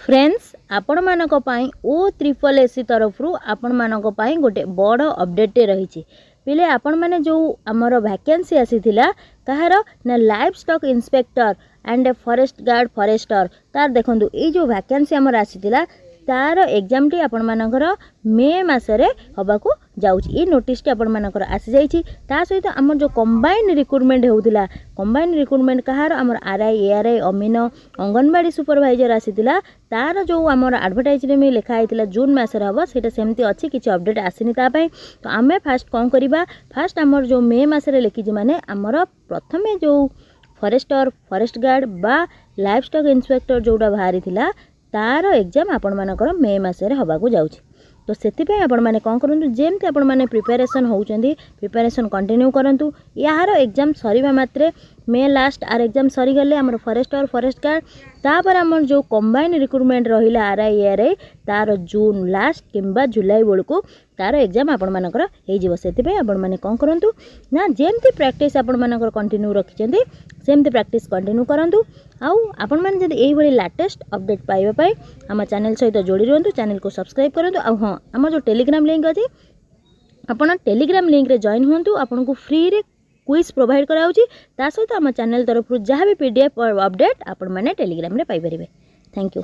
Friends आपण मानक पाई OSSC तरफ आपण मानक पाई गोटे बड़ अपडेट रही पिले आपण माने जो आमर वैकेंसी आसीथिला कहार ना livestock inspector and forest guard forester तार देखंतु ए जो वैकेंसी आमर आसीथिला तार एग्जाम टी आपण मानकर मे मासरे हबाकू जाउची ए नोटिस टी आपण मानकर आसी जाइची ता सहित आमर जो कंबाइन रिक्रुटमेंट होउतिला कंबाइन रिक्रुटमेंट कहार आमर आरआई एआरआई अमीनो अंगनवाड़ी सुपरवाइजर आसीतिला तार जो आमर एडवर्टाइज रे में लिखा आइतिला जून मासरे हबो सेटा सेमती अछि किछि अपडेट आसीनी ता पई तो आमे फास्ट कोन करिबा फास्ट आमर जो मे मासरे लिखिजी माने आमर प्रथमे जो फॉरेस्टर फॉरेस्ट गार्ड बा लाइव स्टॉक इंस्पेक्टर जोडा बाहरी थिला तार एग्जाम आपण मानकर मे मासरे हबाकू जाउची तो सेतिपे आपण माने कोन करंतु जेमते आपण माने प्रिपरेशन होउचंदी प्रिपरेशन कंटिन्यू करंतु यार एग्जाम सरीबा मात्रे मे लास्ट आर एग्जाम सरी गले हमर फॉरेस्टर फॉरेस्ट गार्ड तापर हमर जो कंबाइन रिक्रुटमेंट रहिला आरआई एआरआई तार जून लास्ट किंबा जुलाई बेलकू तार एग्जाम आपण मानकर हे जीवो सेतिपे आपण माने कोन करंतु ना जेमते प्रैक्टिस आपण मानकर कंटिन्यू रखिचंदी सेमते प्रैक्टिस कंटिन्यू करंतु आउ आपण माने जदि एही बडी लेटेस्ट अपडेट पाइबा पई हम चैनल सहित जोड़ी रहंतु चैनल को सब्सक्राइब करंतु आ हां हमर जो टेलीग्राम लिंक अछि आपण टेलीग्राम लिंक रे जॉइन होंतु आपन को फ्री रे क्विज प्रोवाइड कराउची ता सहित हम चैनल तरफ जहाँ भी पीडीएफ और अपडेट आपण माने टेलीग्राम रे पाई परिबे। Thank you.